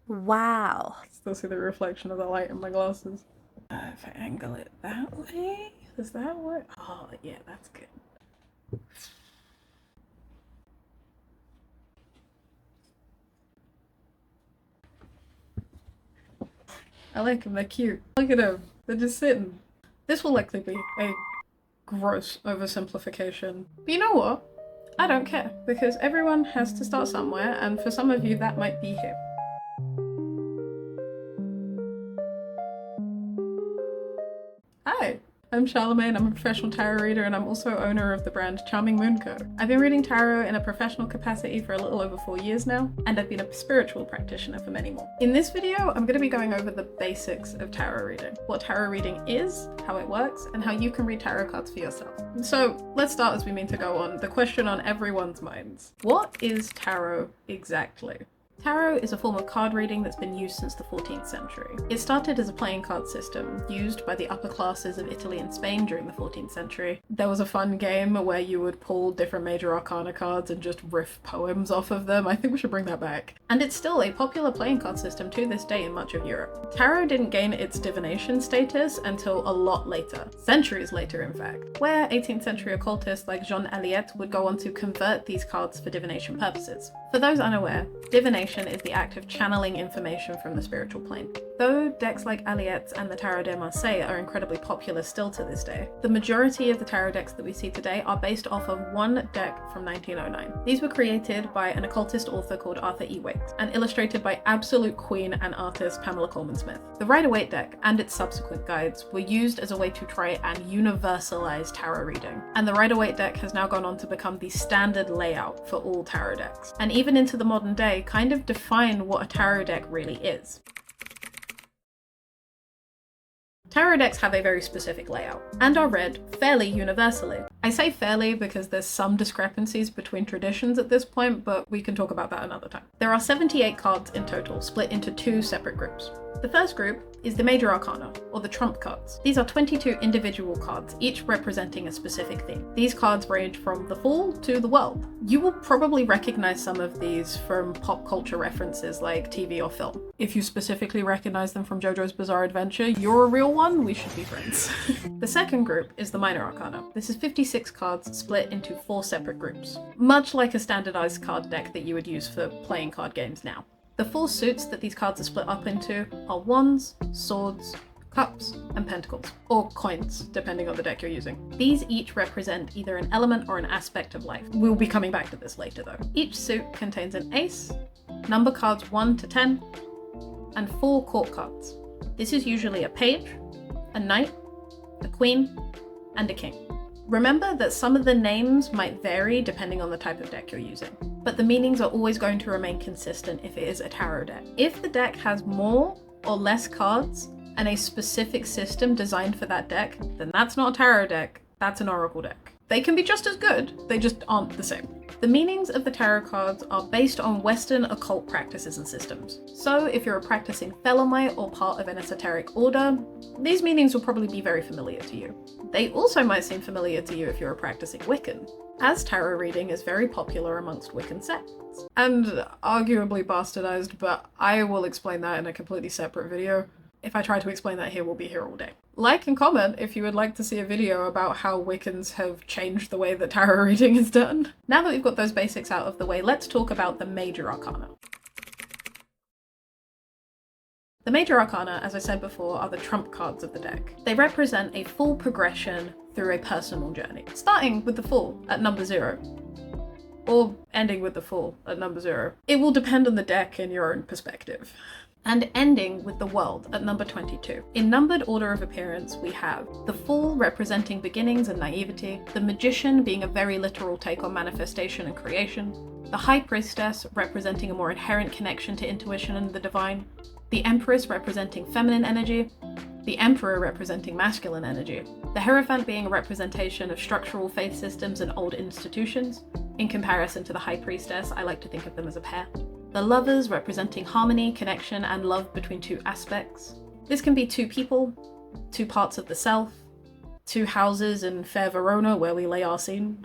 Wow. Still see the reflection of the light in my glasses. If I angle it that way, does that work? Oh, yeah, that's good. I like them, they're cute. Look at them, they're just sitting. This will likely be a gross oversimplification. But you know what? I don't care, because everyone has to start somewhere, and for some of you that might be here. Hi, I'm Charlemagne, I'm a professional tarot reader, and I'm also owner of the brand Charming Moon Co. I've been reading tarot in a professional capacity for a little over 4 years now, and I've been a spiritual practitioner for many more. In this video, I'm going to be going over the basics of tarot reading, what tarot reading is, how it works, and how you can read tarot cards for yourself. So let's start as we mean to go on, the question on everyone's minds. What is tarot exactly? Tarot is a form of card reading that's been used since the 14th century. It started as a playing card system used by the upper classes of Italy and Spain during the 14th century. There was a fun game where you would pull different major arcana cards and just riff poems off of them. I think we should bring that back. And it's still a popular playing card system to this day in much of Europe. Tarot didn't gain its divination status until a lot later, centuries later in fact, where 18th century occultists like Jean Aliette would go on to convert these cards for divination purposes. For those unaware, divination is the act of channeling information from the spiritual plane. Though decks like Aliette's and the Tarot de Marseille are incredibly popular still to this day, the majority of the tarot decks that we see today are based off of one deck from 1909. These were created by an occultist author called Arthur E. Waite and illustrated by absolute queen and artist Pamela Colman Smith. The Rider-Waite deck and its subsequent guides were used as a way to try and universalize tarot reading, and the Rider-Waite deck has now gone on to become the standard layout for all tarot decks, and even into the modern day kind of define what a tarot deck really is. Tarot decks have a very specific layout, and are read fairly universally. I say fairly because there's some discrepancies between traditions at this point, but we can talk about that another time. There are 78 cards in total, split into 2 separate groups. The first group is the Major Arcana, or the Trump cards. These are 22 individual cards, each representing a specific theme. These cards range from the Fool to the World. You will probably recognize some of these from pop culture references like TV or film. If you specifically recognize them from JoJo's Bizarre Adventure, you're a real one, we should be friends. The second group is the Minor Arcana. This is 56 cards split into 4 separate groups, much like a standardized card deck that you would use for playing card games now. The 4 suits that these cards are split up into are Wands, Swords, Cups, and Pentacles, or coins, depending on the deck you're using. These each represent either an element or an aspect of life. We'll be coming back to this later though. Each suit contains an ace, number cards 1 to 10, and 4 court cards. This is usually a page, a knight, a queen, and a king. Remember that some of the names might vary depending on the type of deck you're using, but the meanings are always going to remain consistent if it is a tarot deck. If the deck has more or less cards and a specific system designed for that deck, then that's not a tarot deck, that's an oracle deck. They can be just as good, they just aren't the same. The meanings of the tarot cards are based on Western occult practices and systems. So if you're a practicing Thelemite or part of an esoteric order, these meanings will probably be very familiar to you. They also might seem familiar to you if you're a practicing Wiccan, as tarot reading is very popular amongst Wiccan sects. And arguably bastardized, but I will explain that in a completely separate video. If I try to explain that here, we'll be here all day. Like and comment if you would like to see a video about how Wiccans have changed the way that tarot reading is done. Now that we've got those basics out of the way, let's talk about the Major Arcana. The Major Arcana, as I said before, are the trump cards of the deck. They represent a full progression through a personal journey, starting with the Fool at number 0, or ending with the Fool at number 0. It will depend on the deck and your own perspective. And ending with the World at number 22. In numbered order of appearance, we have the Fool representing beginnings and naivety, the Magician being a very literal take on manifestation and creation, the High Priestess representing a more inherent connection to intuition and the divine, the Empress representing feminine energy, the Emperor representing masculine energy, the Hierophant being a representation of structural faith systems and old institutions. In comparison to the High Priestess, I like to think of them as a pair. The Lovers representing harmony, connection, and love between 2 aspects. This can be 2 people, 2 parts of the self, 2 houses in fair Verona where we lay our scene.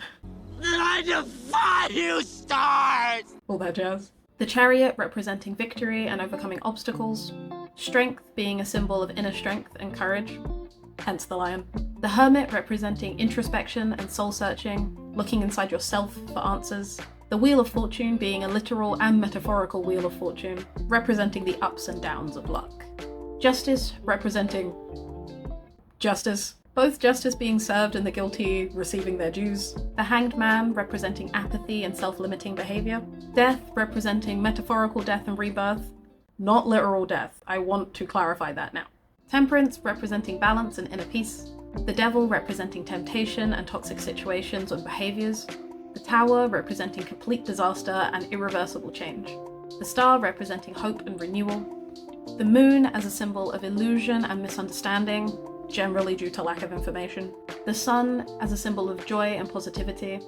I defy you, stars! All that jazz. The Chariot representing victory and overcoming obstacles. Strength being a symbol of inner strength and courage, hence the lion. The Hermit representing introspection and soul searching, looking inside yourself for answers. The Wheel of Fortune being a literal and metaphorical wheel of fortune, representing the ups and downs of luck. Justice representing justice, both justice being served and the guilty receiving their dues. The Hanged Man representing apathy and self-limiting behavior. Death representing metaphorical death and rebirth, not literal death. I want to clarify that now. Temperance representing balance and inner peace. The Devil representing temptation and toxic situations or behaviors. The Tower representing complete disaster and irreversible change. The Star representing hope and renewal. The Moon as a symbol of illusion and misunderstanding, generally due to lack of information. The Sun as a symbol of joy and positivity.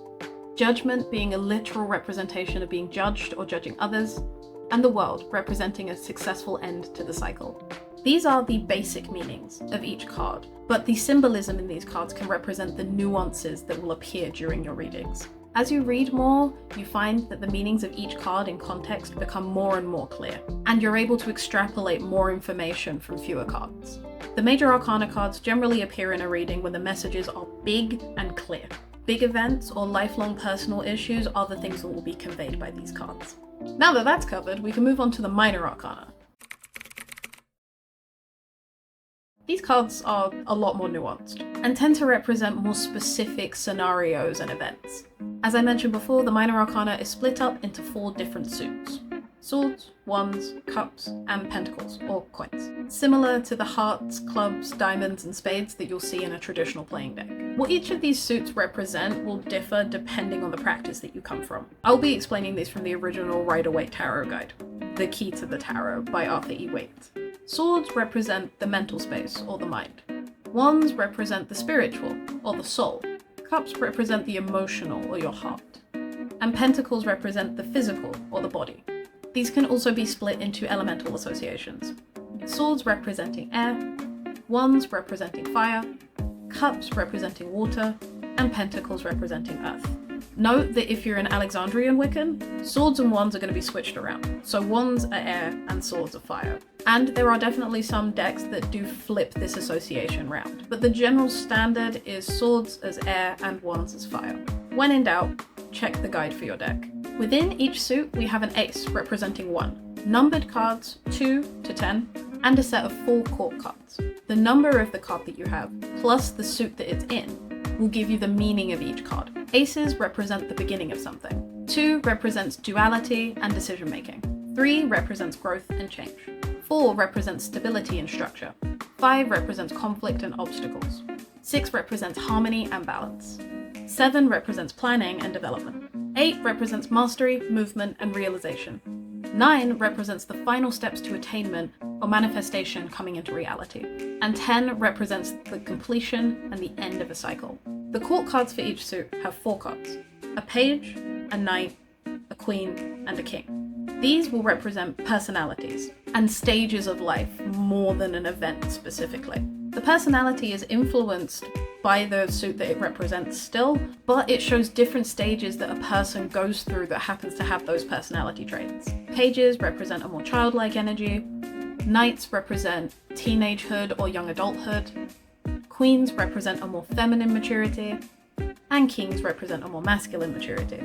Judgment being a literal representation of being judged or judging others. And the World representing a successful end to the cycle. These are the basic meanings of each card, but the symbolism in these cards can represent the nuances that will appear during your readings. As you read more, you find that the meanings of each card in context become more and more clear, and you're able to extrapolate more information from fewer cards. The major arcana cards generally appear in a reading when the messages are big and clear. Big events or lifelong personal issues are the things that will be conveyed by these cards. Now that that's covered, we can move on to the minor arcana. These cards are a lot more nuanced and tend to represent more specific scenarios and events. As I mentioned before, the minor arcana is split up into 4 different suits: swords, wands, cups, and pentacles, or coins. Similar to the hearts, clubs, diamonds, and spades that you'll see in a traditional playing deck. What each of these suits represent will differ depending on the practice that you come from. I'll be explaining these from the original Rider-Waite Tarot Guide, The Key to the Tarot by Arthur E. Waite. Swords represent the mental space, or the mind. Wands represent the spiritual, or the soul. Cups represent the emotional, or your heart. And pentacles represent the physical, or the body. These can also be split into elemental associations. Swords representing air, wands representing fire, cups representing water, and pentacles representing earth. Note that if you're an Alexandrian Wiccan, swords and wands are going to be switched around. So wands are air and swords are fire. And there are definitely some decks that do flip this association round, but the general standard is swords as air and wands as fire. When in doubt, check the guide for your deck. Within each suit, we have an ace representing 1, numbered cards 2 to 10, and a set of 4 court cards. The number of the card that you have, plus the suit that it's in, will give you the meaning of each card. Aces represent the beginning of something. 2 represents duality and decision making. 3 represents growth and change. 4 represents stability and structure. 5 represents conflict and obstacles. 6 represents harmony and balance. 7 represents planning and development. 8 represents mastery, movement, and realization. 9 represents the final steps to attainment or manifestation coming into reality. And 10 represents the completion and the end of a cycle. The court cards for each suit have 4 cards: a page, a knight, a queen, and a king. These will represent personalities and stages of life more than an event specifically. The personality is influenced by the suit that it represents still, but it shows different stages that a person goes through that happens to have those personality traits. Pages represent a more childlike energy, knights represent teenagehood or young adulthood, queens represent a more feminine maturity, and kings represent a more masculine maturity.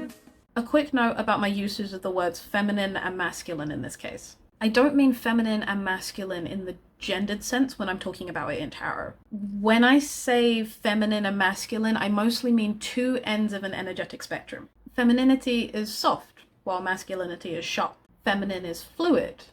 A quick note about my usage of the words feminine and masculine in this case. I don't mean feminine and masculine in the gendered sense when I'm talking about it in tarot. When I say feminine and masculine, I mostly mean 2 ends of an energetic spectrum. Femininity is soft, while masculinity is sharp. Feminine is fluid,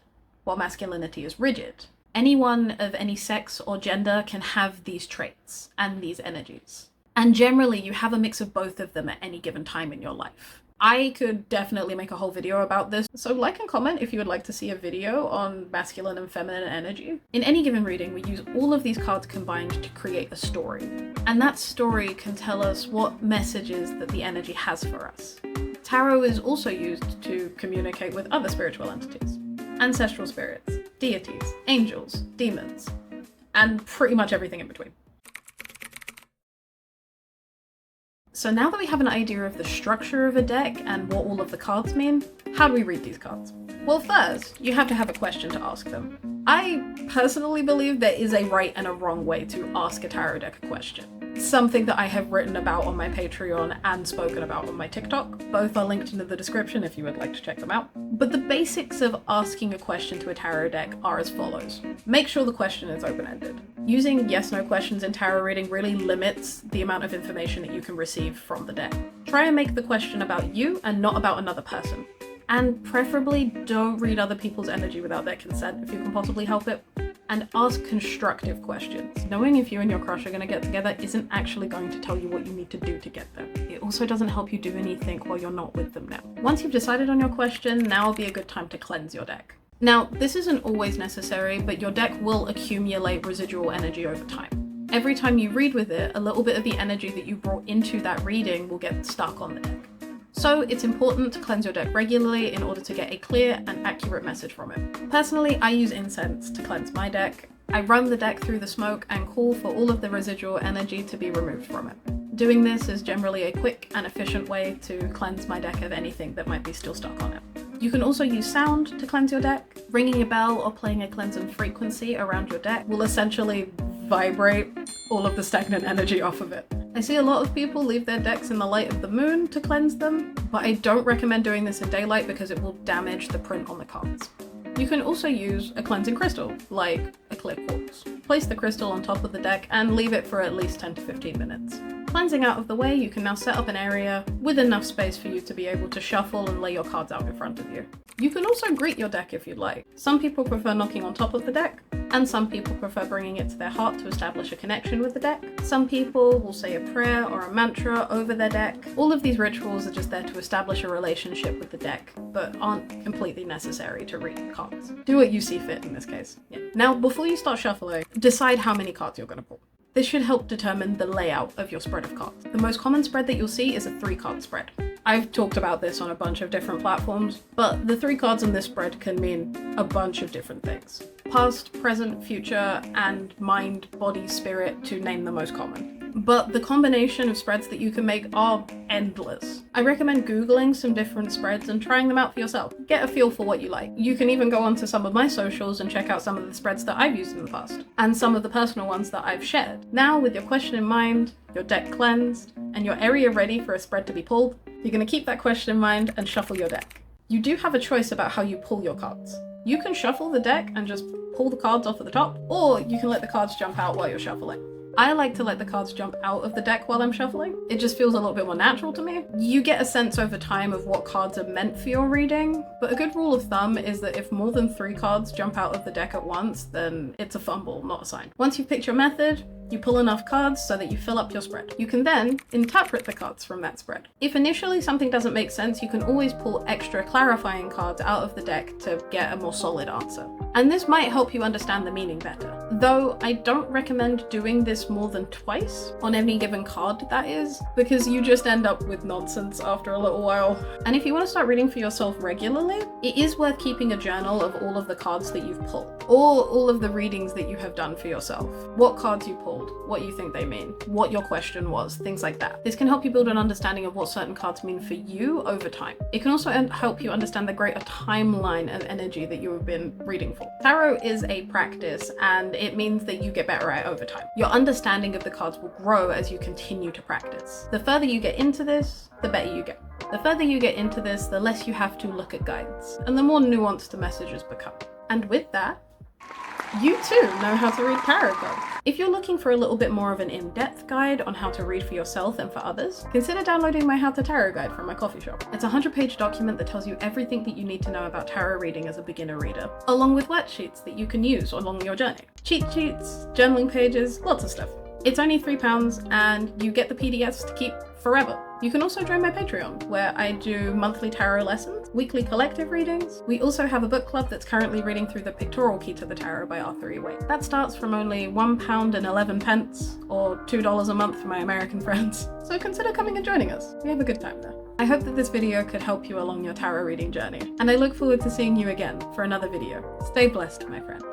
while masculinity is rigid. Anyone of any sex or gender can have these traits and these energies. And generally, you have a mix of both of them at any given time in your life. I could definitely make a whole video about this, so like and comment if you would like to see a video on masculine and feminine energy. In any given reading, we use all of these cards combined to create a story. And that story can tell us what messages that the energy has for us. Tarot is also used to communicate with other spiritual entities, ancestral spirits, deities, angels, demons, and pretty much everything in between. So now that we have an idea of the structure of a deck and what all of the cards mean, how do we read these cards? Well, first, you have to have a question to ask them. I personally believe there is a right and a wrong way to ask a tarot deck a question. Something that I have written about on my Patreon and spoken about on my TikTok. Both are linked in the description if you would like to check them out. But the basics of asking a question to a tarot deck are as follows. Make sure the question is open-ended. Using yes/no questions in tarot reading really limits the amount of information that you can receive from the deck. Try and make the question about you and not about another person. And preferably don't read other people's energy without their consent if you can possibly help it. And ask constructive questions. Knowing if you and your crush are going to get together isn't actually going to tell you what you need to do to get there. It also doesn't help you do anything while you're not with them now. Once you've decided on your question, now will be a good time to cleanse your deck. Now, this isn't always necessary, but your deck will accumulate residual energy over time. Every time you read with it, a little bit of the energy that you brought into that reading will get stuck on the deck. So it's important to cleanse your deck regularly in order to get a clear and accurate message from it. Personally, I use incense to cleanse my deck. I run the deck through the smoke and call for all of the residual energy to be removed from it. Doing this is generally a quick and efficient way to cleanse my deck of anything that might be still stuck on it. You can also use sound to cleanse your deck. Ringing a bell or playing a cleansing frequency around your deck will essentially vibrate all of the stagnant energy off of it. I see a lot of people leave their decks in the light of the moon to cleanse them, but I don't recommend doing this in daylight because it will damage the print on the cards. You can also use a cleansing crystal, like a clear quartz. Place the crystal on top of the deck and leave it for at least 10 to 15 minutes. Cleansing out of the way, you can now set up an area with enough space for you to be able to shuffle and lay your cards out in front of you. You can also greet your deck if you'd like. Some people prefer knocking on top of the deck, and some people prefer bringing it to their heart to establish a connection with the deck. Some people will say a prayer or a mantra over their deck. All of these rituals are just there to establish a relationship with the deck, but aren't completely necessary to read the cards. Do what you see fit in this case. Yeah. Now, before you start shuffling, decide how many cards you're going to pull. This should help determine the layout of your spread of cards. The most common spread that you'll see is a 3-card spread. I've talked about this on a bunch of different platforms, but the 3 cards in this spread can mean a bunch of different things. Past, present, future, and mind, body, spirit, to name the most common. But the combination of spreads that you can make are endless. I recommend Googling some different spreads and trying them out for yourself. Get a feel for what you like. You can even go onto some of my socials and check out some of the spreads that I've used in the past, and some of the personal ones that I've shared. Now, with your question in mind, your deck cleansed, and your area ready for a spread to be pulled, you're going to keep that question in mind and shuffle your deck. You do have a choice about how you pull your cards. You can shuffle the deck and just pull the cards off at the top, or you can let the cards jump out while you're shuffling. I like to let the cards jump out of the deck while I'm shuffling. It just feels a little bit more natural to me. You get a sense over time of what cards are meant for your reading, but a good rule of thumb is that if more than 3 cards jump out of the deck at once, then it's a fumble, not a sign. Once you've picked your method, you pull enough cards so that you fill up your spread. You can then interpret the cards from that spread. If initially something doesn't make sense, you can always pull extra clarifying cards out of the deck to get a more solid answer. And this might help you understand the meaning better. Though I don't recommend doing this more than twice on any given card, that is, because you just end up with nonsense after a little while. And if you want to start reading for yourself regularly, it is worth keeping a journal of all of the cards that you've pulled, or all of the readings that you have done for yourself. What cards you pulled, what you think they mean, what your question was, things like that. This can help you build an understanding of what certain cards mean for you over time. It can also help you understand the greater timeline of energy that you have been reading for. Tarot is a practice, and it means that you get better at it over time. Your understanding of the cards will grow as you continue to practice. The further you get into this, the better you get. The further you get into this, the less you have to look at guides, and the more nuanced the messages become. And with that, you too know how to read tarot cards. If you're looking for a little bit more of an in-depth guide on how to read for yourself and for others, consider downloading my How to Tarot guide from my coffee shop. It's a 100-page document that tells you everything that you need to know about tarot reading as a beginner reader, along with worksheets that you can use along your journey. Cheat sheets, journaling pages, lots of stuff. It's only £3 and you get the PDFs to keep forever. You can also join my Patreon, where I do monthly tarot lessons, weekly collective readings. We also have a book club that's currently reading through The Pictorial Key to the Tarot by Arthur E. Waite. That starts from only £1.11 or $2 a month for my American friends. So consider coming and joining us. We have a good time there. I hope that this video could help you along your tarot reading journey, and I look forward to seeing you again for another video. Stay blessed, my friend.